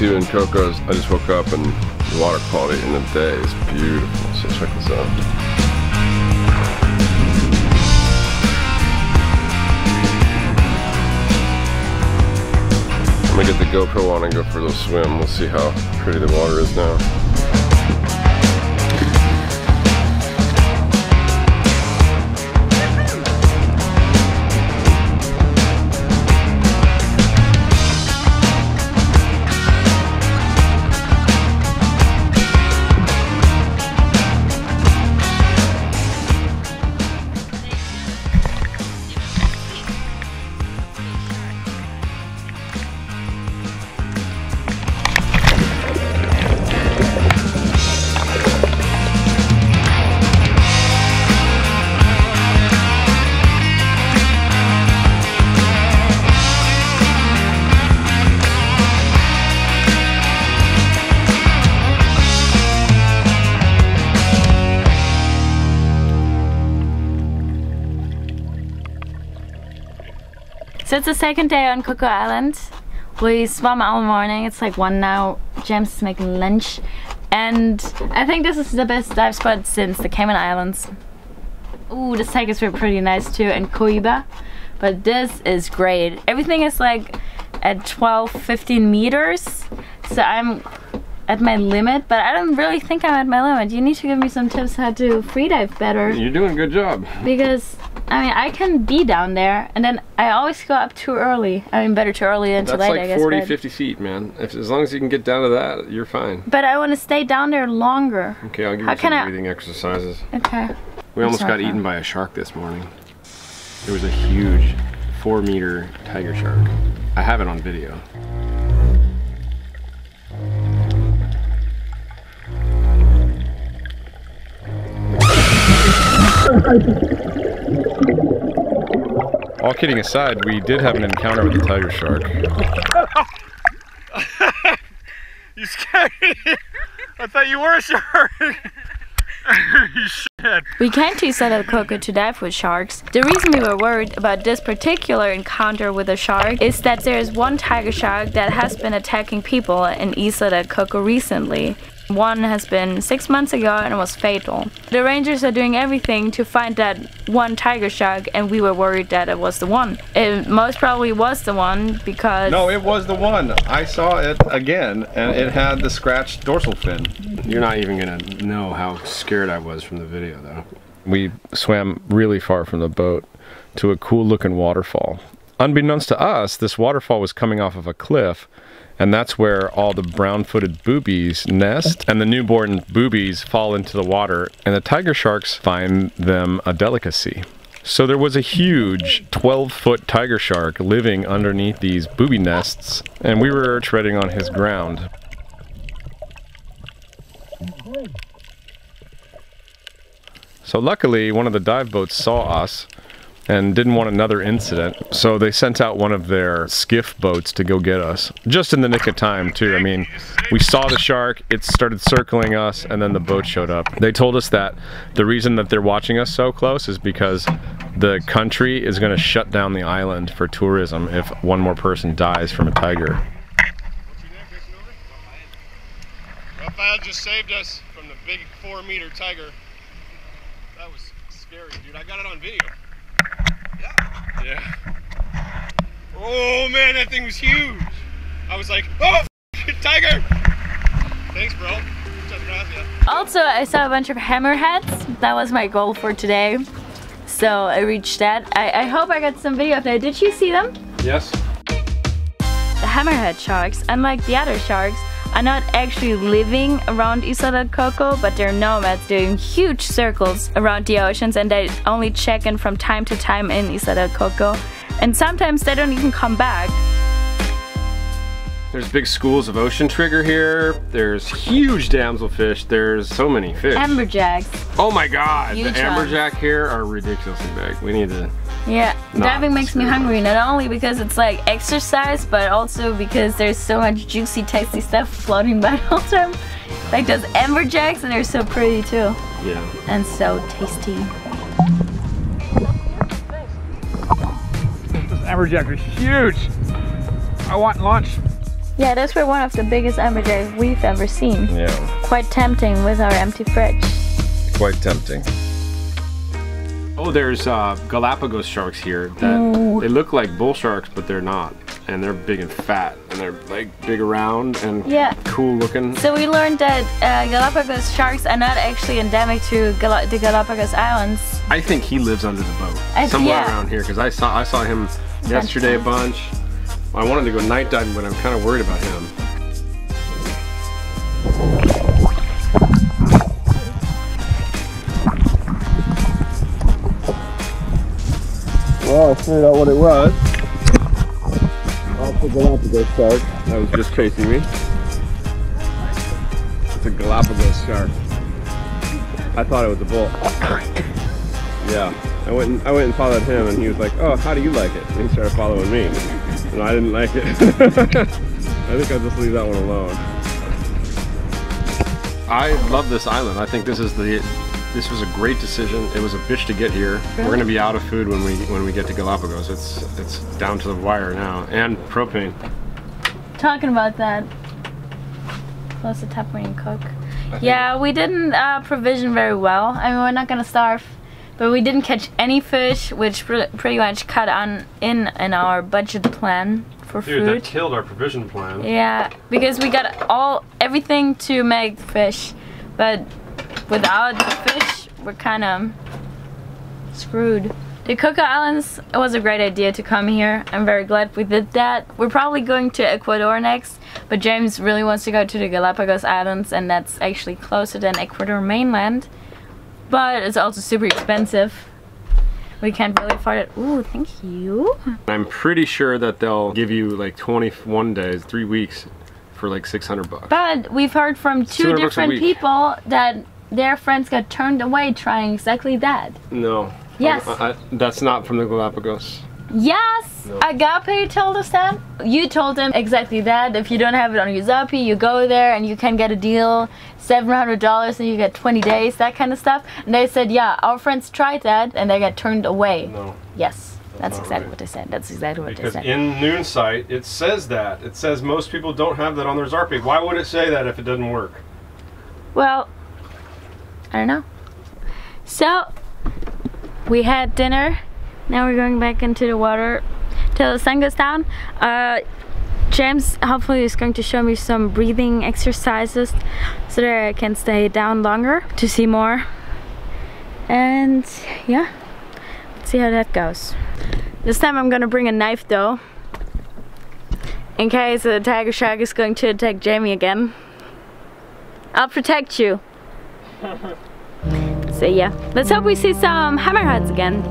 2 in Coco's. I just woke up and the water quality in the day is beautiful. So check this out. I'm gonna get the GoPro on and go for a little swim. We'll see how pretty the water is now. So it's the second day on Coco Island. We swam all morning. It's like 1 now. James is making lunch. And I think this is the best dive spot since the Cayman Islands. Ooh, the tigers were pretty nice too, and Coiba. But this is great. Everything is like at 12-15 meters. So I'm at my limit, but I don't really think I'm at my limit. You need to give me some tips how to freedive better. You're doing a good job. Because I mean, I can be down there, and then I always go up too early. I mean, better too early than too late, I guess. That's like 40-50 feet, man. As long as you can get down to that, you're fine. But I want to stay down there longer. Okay, I'll give you some breathing exercises. Okay. We almost got eaten by a shark this morning. There was a huge 4-meter tiger shark. I have it on video. All kidding aside, we did have an encounter with the tiger shark. You scared me! I thought you were a shark! You shit. We came to Isla Coco to dive with sharks. The reason we were worried about this particular encounter with a shark is that there is one tiger shark that has been attacking people in Isla Coco recently. One has been 6 months ago and it was fatal. The rangers are doing everything to find that one tiger shark, and we were worried that it was the one. It most probably was the one because... No, it was the one. I saw it again and it had the scratched dorsal fin. You're not even gonna know how scared I was from the video though. We swam really far from the boat to a cool looking waterfall. Unbeknownst to us, this waterfall was coming off of a cliff, and that's where all the brown-footed boobies nest, and the newborn boobies fall into the water, and the tiger sharks find them a delicacy. So there was a huge 12-foot tiger shark living underneath these booby nests, and we were treading on his ground. So luckily, one of the dive boats saw us and didn't want another incident, so they sent out one of their skiff boats to go get us. Just in the nick of time too. I mean, we saw the shark, it started circling us, and then the boat showed up. They told us that the reason that they're watching us so close is because the country is going to shut down the island for tourism if one more person dies from a tiger. Raphael just saved us from the big 4-meter tiger. That was scary, dude. I got it on video. Yeah. Oh man, that thing was huge. I was like, oh, tiger! Thanks, bro. Also, I saw a bunch of hammerheads. That was my goal for today. So I reached that. I hope I got some video of that. Did you see them? Yes. The hammerhead sharks, unlike the other sharks, are not actually living around Isla Coco, but they're nomads doing huge circles around the oceans, and they only check in from time to time in Isla Coco, and sometimes they don't even come back. There's big schools of ocean trigger here. There's huge damselfish. There's so many fish. Amberjacks. Oh my god, Huge the amberjack here are ridiculously big. We need to... Yeah, diving makes me hungry, not only because it's like exercise, but also because there's so much juicy, tasty stuff floating by all the time. Like those amberjacks, and they're so pretty too. Yeah. And so tasty. This amberjack is huge. I want lunch. Yeah, those were one of the biggest amberjays we've ever seen. Yeah. Quite tempting with our empty fridge. Quite tempting. Oh, there's Galapagos sharks here that they look like bull sharks, but they're not. And they're big and fat, and they're like big around and cool looking. So we learned that Galapagos sharks are not actually endemic to the Galapagos Islands. I think he lives under the boat somewhere around here, because I saw him yesterday a bunch. I wanted to go night diving, but I'm kind of worried about him. Well, I figured out what it was. Off the Galapagos shark that was just chasing me. It's a Galapagos shark. I thought it was a bull. Yeah, I went and followed him, and he was like, "Oh, how do you like it?" And he started following me, and I didn't like it. I think I'll just leave that one alone. I love this island. I think this was a great decision. It was a bitch to get here. Really? We're gonna be out of food when we get to Galapagos. It's down to the wire now, and propane. Talking about that, close the top when you cook. Yeah, we didn't provision very well. I mean, we're not gonna starve, but we didn't catch any fish, which pretty much cut in our budget plan for food. Dude, that killed our provision plan. Yeah, because we got everything to make fish, but without the fish, we're kind of screwed. The Coco Islands, it was a great idea to come here. I'm very glad we did that. We're probably going to Ecuador next, but James really wants to go to the Galapagos Islands, and that's actually closer than Ecuador mainland. But it's also super expensive. We can't really afford it. Ooh, thank you. I'm pretty sure that they'll give you like 21 days, 3 weeks for like 600 bucks. But we've heard from 2 different people that their friends got turned away trying exactly that. No. Yes. That's not from the Galapagos. Yes! No. Agape told us that. You told them exactly that. If you don't have it on your Zappy, you go there and you can get a deal, $700 and you get 20 days, that kind of stuff. And they said, yeah, our friends tried that and they got turned away. No. Yes. That's exactly what they said. That's exactly what they said. Because in Noonsite, it says that. It says most people don't have that on their Zarpy. Why would it say that if it doesn't work? Well, I don't know. So, we had dinner. Now we're going back into the water till the sun goes down. James hopefully is going to show me some breathing exercises so that I can stay down longer to see more. And yeah, let's see how that goes. This time I'm gonna bring a knife though, in case a tiger shark is going to attack Jamie again. I'll protect you. So yeah, let's hope we see some hammerheads again.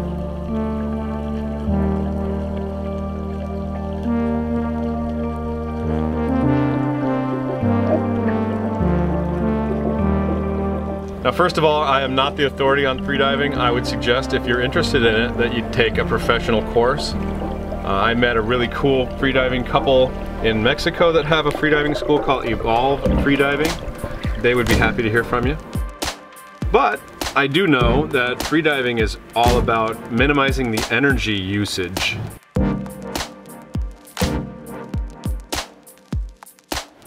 Now, first of all, I am not the authority on freediving. I would suggest, if you're interested in it, that you take a professional course. I met a really cool freediving couple in Mexico that have a freediving school called Evolve Freediving. They would be happy to hear from you. But I do know that freediving is all about minimizing the energy usage.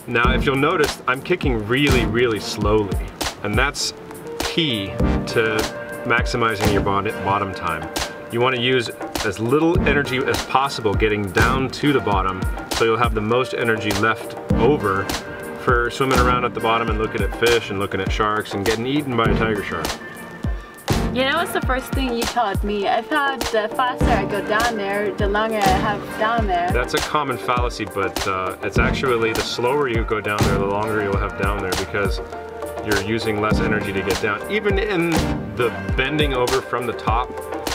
Now, if you'll notice, I'm kicking really, really slowly, and that's key to maximizing your bottom time. You want to use as little energy as possible getting down to the bottom, so you'll have the most energy left over for swimming around at the bottom and looking at fish and looking at sharks and getting eaten by a tiger shark. Yeah, that was the first thing you taught me. I thought the faster I go down there, the longer I have down there. That's a common fallacy, but it's actually the slower you go down there, the longer you'll have down there, because you're using less energy to get down. Even in the bending over from the top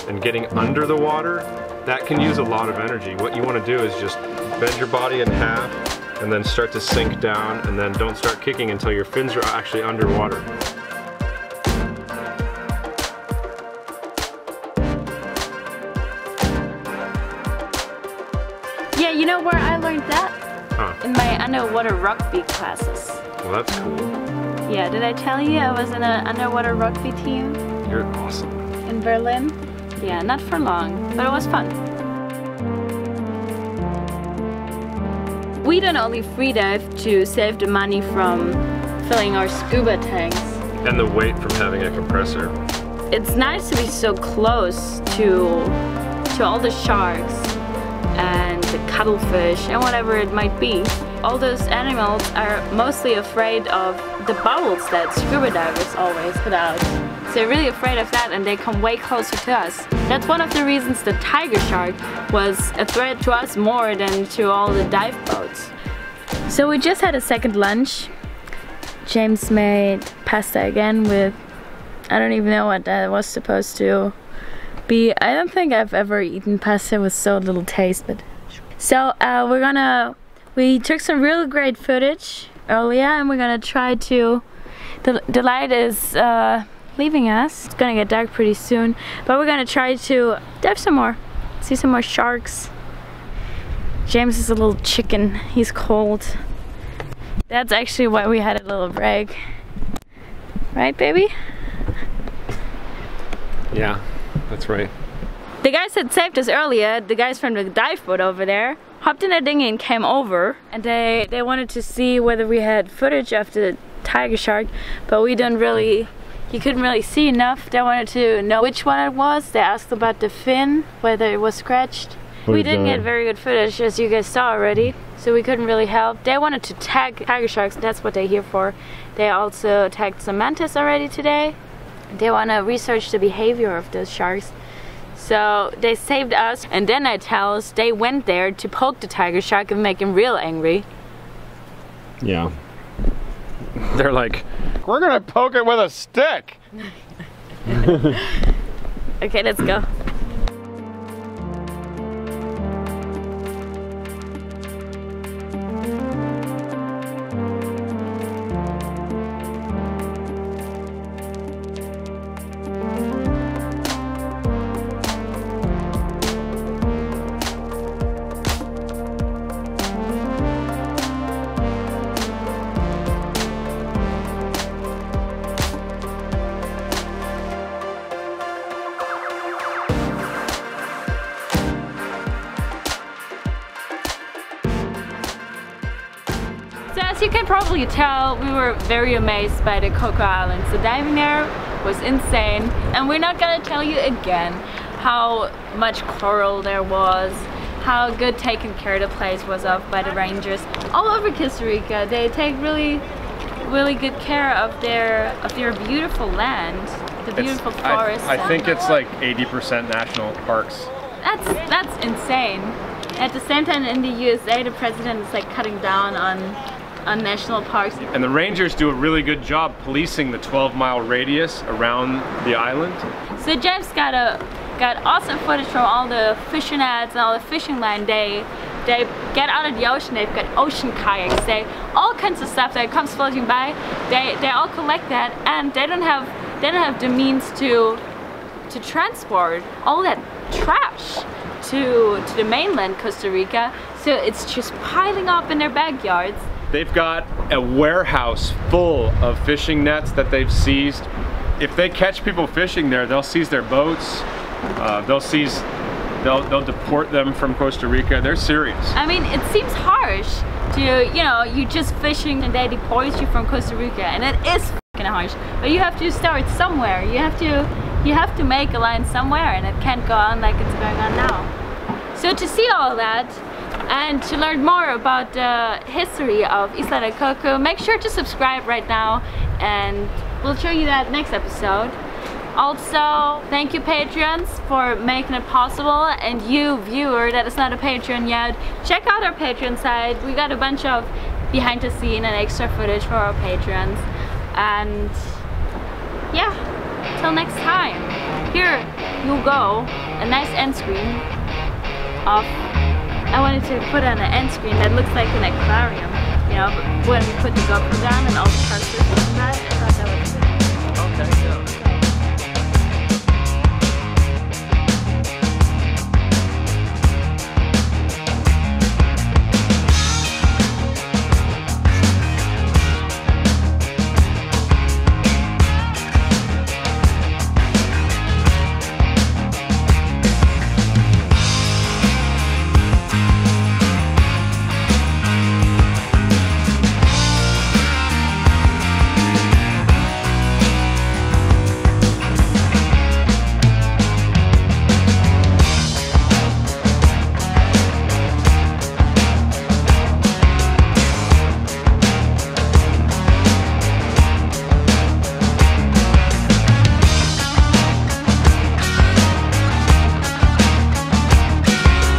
and getting under the water, that can use a lot of energy. What you want to do is just bend your body in half and then start to sink down, and then don't start kicking until your fins are actually underwater. Yeah, you know where I learned that? Huh. In my underwater rugby classes. Well, that's cool. Yeah, did I tell you I was in an underwater rugby team? You're awesome. In Berlin? Yeah, not for long, but it was fun. We don't only free dive to save the money from filling our scuba tanks. And the weight from having a compressor. It's nice to be so close to all the sharks and the cuttlefish and whatever it might be. All those animals are mostly afraid of the bubbles that scuba divers always put out. So they're really afraid of that and they come way closer to us. That's one of the reasons the tiger shark was a threat to us more than to all the dive boats. So we just had a second lunch. James made pasta again with, I don't even know what that was supposed to be. I don't think I've ever eaten pasta with so little taste, but... So we took some really great footage earlier and we're gonna try to... The light is leaving us. It's gonna get dark pretty soon, but we're gonna try to dive some more. See some more sharks. James is a little chicken. He's cold. That's actually why we had a little break. Right, baby? Yeah, that's right. The guys that saved us earlier, the guys from the dive boat over there, hopped in a dinghy and came over. And they wanted to see whether we had footage of the tiger shark, but we didn't really, you couldn't really see enough. They wanted to know which one it was. They asked about the fin, whether it was scratched. We didn't get very good footage, as you guys saw already, so we couldn't really help. They wanted to tag tiger sharks, that's what they're here for. They also tagged some mantis already today. They want to research the behavior of those sharks. So they saved us, and then they tell us they went there to poke the tiger shark and make him real angry. Yeah. They're like, We're gonna poke it with a stick. Okay, let's go. So as you can probably tell, we were very amazed by the Coco Islands. The diving there was insane, and we're not gonna tell you again how much coral there was, how good taken care the place was of by the rangers. All over Costa Rica, they take really good care of their beautiful land, the beautiful forests. I think it's like 80% national parks. That's insane. At the same time, in the USA, the president is like cutting down on national parks. And the rangers do a really good job policing the 12-mile radius around the island. So James got awesome footage from all the fishing nets and all the fishing line. They get out of the ocean. They've got ocean kayaks. They all kinds of stuff that comes floating by. They all collect that, and they don't have the means to transport all that trash to the mainland Costa Rica. So it's just piling up in their backyards. They've got a warehouse full of fishing nets that they've seized. If they catch people fishing there, they'll seize their boats. They'll deport them from Costa Rica. They're serious. I mean, it seems harsh to, you know, you just fishing and they deport you from Costa Rica, and it is fucking harsh. But you have to start somewhere. You have to make a line somewhere, and it can't go on like it's going on now. So to see all that, and to learn more about the history of Isla de Coco, make sure to subscribe right now, and we'll show you that next episode. Also, thank you Patreons for making it possible, and you viewer that is not a Patreon yet, check out our Patreon site. We got a bunch of behind the scene and extra footage for our patrons. And yeah, till next time, here you go, a nice end screen of, I wanted to put on an end screen that looks like an aquarium, you know, but when we put the GoPro down and all the parts that